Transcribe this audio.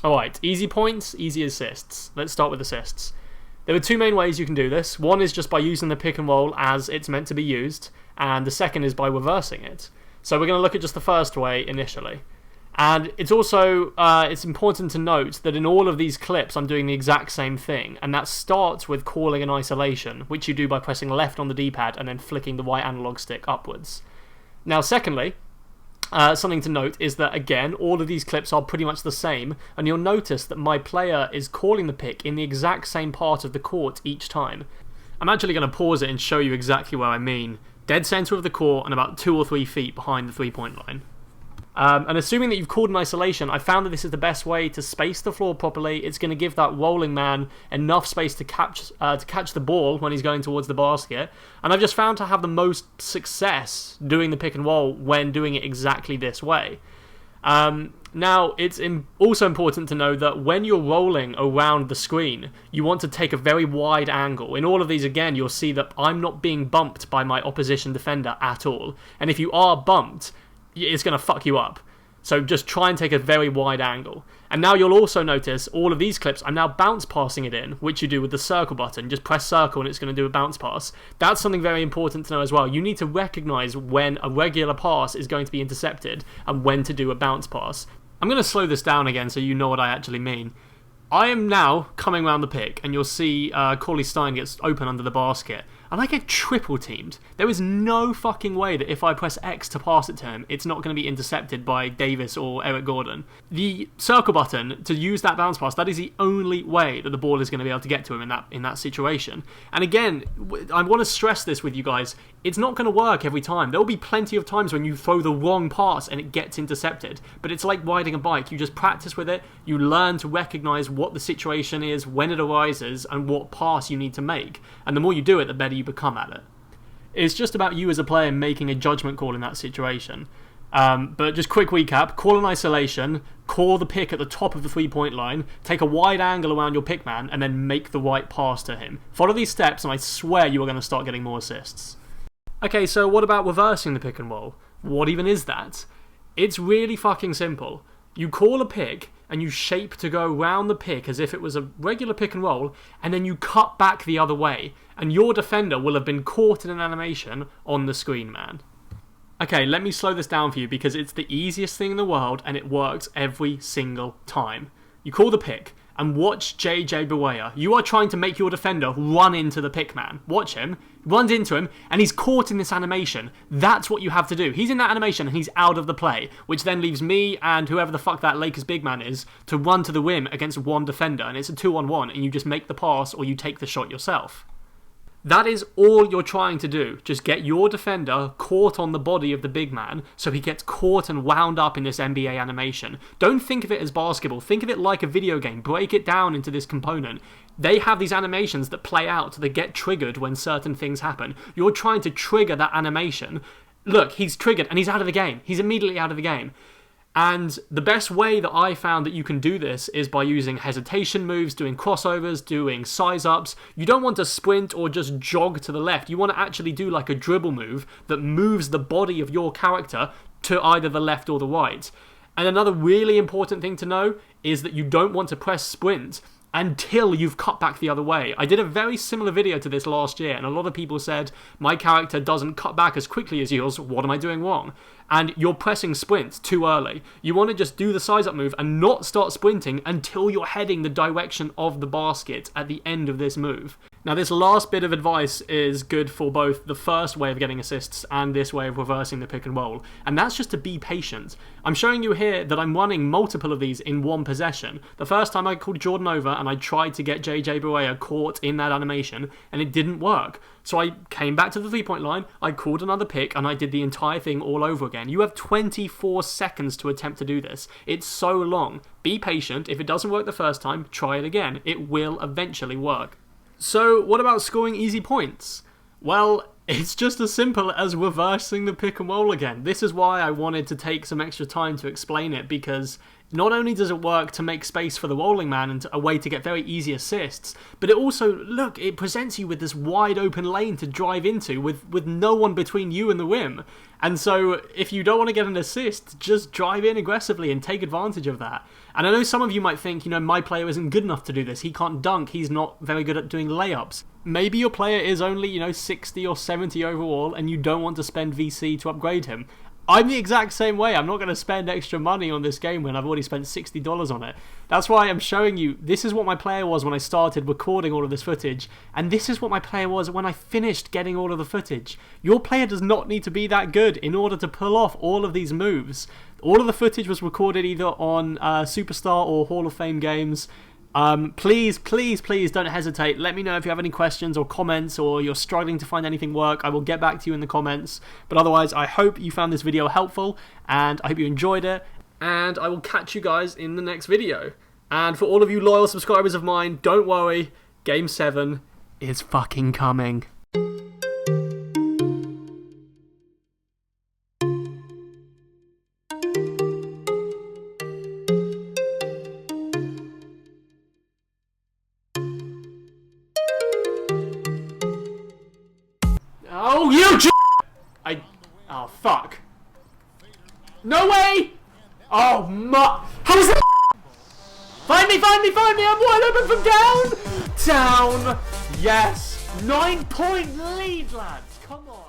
Alright, easy points, easy assists. Let's start with assists. There are two main ways you can do this. One is just by using the pick and roll as it's meant to be used, and the second is by reversing it. So we're going to look at just the first way initially. And it's also it's important to note that in all of these clips I'm doing the exact same thing, and that starts with calling an isolation, which you do by pressing left on the D-pad and then flicking the right analog stick upwards. Now secondly, something to note is that, again, all of these clips are pretty much the same, and you'll notice that my player is calling the pick in the exact same part of the court each time. I'm actually going to pause it and show you exactly what I mean. Dead centre of the court and about 2 or 3 feet behind the 3-point line. And assuming that you've called an isolation, I found that this is the best way to space the floor properly. It's going to give that rolling man enough space to catch the ball when he's going towards the basket. And I've just found to have the most success doing the pick and roll when doing it exactly this way. Now, it's also important to know that when you're rolling around the screen, you want to take a very wide angle. In all of these, again, you'll see that I'm not being bumped by my opposition defender at all. And if you are bumped, it's going to fuck you up. So just try and take a very wide angle. And now you'll also notice all of these clips, I'm now bounce passing it in, which you do with the circle button. Just press circle and it's going to do a bounce pass. That's something very important to know as well. You need to recognize when a regular pass is going to be intercepted and when to do a bounce pass. I'm going to slow this down again so you know what I actually mean. I am now coming around the pick, and you'll see Corley Stein gets open under the basket, and I get triple teamed. There is no fucking way that if I press X to pass it to him, it's not going to be intercepted by Davis or Eric Gordon. The circle button, to use that bounce pass, that is the only way that the ball is going to be able to get to him in that situation. And again, I want to stress this with you guys, it's not going to work every time. There will be plenty of times when you throw the wrong pass and it gets intercepted, but it's like riding a bike. You just practice with it, you learn to recognize what the situation is, when it arises, and what pass you need to make. And the more you do it, the better you become at it. It's just about you as a player making a judgment call in that situation. But just quick recap, call an isolation, call the pick at the top of the 3-point line, take a wide angle around your pick man, and then make the right pass to him. Follow these steps and I swear you are going to start getting more assists. Okay, so what about reversing the pick and roll? What even is that? It's really fucking simple. You call a pick and you shape to go round the pick as if it was a regular pick and roll, and then you cut back the other way, and your defender will have been caught in an animation on the screen, man. Okay, let me slow this down for you because it's the easiest thing in the world and it works every single time. You call the pick, and watch JJ Barea. You are trying to make your defender run into the pick man. Watch him, runs into him, and he's caught in this animation. That's what you have to do. He's in that animation and he's out of the play, which then leaves me and whoever the fuck that Lakers big man is to run to the rim against one defender, and it's a 2-on-1, and you just make the pass or you take the shot yourself. That is all you're trying to do. Just get your defender caught on the body of the big man so he gets caught and wound up in this NBA animation. Don't think of it as basketball. Think of it like a video game. Break it down into this component. They have these animations that play out, that get triggered when certain things happen. You're trying to trigger that animation. Look, he's triggered and he's out of the game. He's immediately out of the game. And the best way that I found that you can do this is by using hesitation moves, doing crossovers, doing size-ups. You don't want to sprint or just jog to the left. You want to actually do like a dribble move that moves the body of your character to either the left or the right. And another really important thing to know is that you don't want to press sprint until you've cut back the other way. I did a very similar video to this last year, and a lot of people said, my character doesn't cut back as quickly as yours, what am I doing wrong? And you're pressing sprint too early. You want to just do the size up move and not start sprinting until you're heading the direction of the basket at the end of this move. Now this last bit of advice is good for both the first way of getting assists and this way of reversing the pick and roll, and that's just to be patient. I'm showing you here that I'm running multiple of these in one possession. The first time I called Jordan over and I tried to get JJ Barea caught in that animation and it didn't work. So I came back to the 3-point line, I called another pick, and I did the entire thing all over again. You have 24 seconds to attempt to do this. It's so long. Be patient. If it doesn't work the first time, try it again. It will eventually work. So what about scoring easy points? Well, it's just as simple as reversing the pick and roll again. This is why I wanted to take some extra time to explain it, because Not only does it work to make space for the rolling man and a way to get very easy assists, but it also, look, it presents you with this wide open lane to drive into with no one between you and the rim. And so if you don't want to get an assist, just drive in aggressively and take advantage of that. And I know some of you might think, my player isn't good enough to do this. He can't dunk. He's not very good at doing layups. Maybe your player is only, 60 or 70 overall and you don't want to spend VC to upgrade him. I'm the exact same way. I'm not going to spend extra money on this game when I've already spent $60 on it. That's why I'm showing you, this is what my player was when I started recording all of this footage, and this is what my player was when I finished getting all of the footage. Your player does not need to be that good in order to pull off all of these moves. All of the footage was recorded either on Superstar or Hall of Fame games. Please don't hesitate. Let me know if you have any questions or comments, or you're struggling to find anything work. I will get back to you in the comments. But otherwise, I hope you found this video helpful, and I hope you enjoyed it, and I will catch you guys in the next video. And for all of you loyal subscribers of mine, don't worry, Game 7 is fucking coming. Oh, you oh, fuck. No way! Oh, how's that? Find me! I'm wide open from down! Down! Yes! 9-point lead, lads! Come on!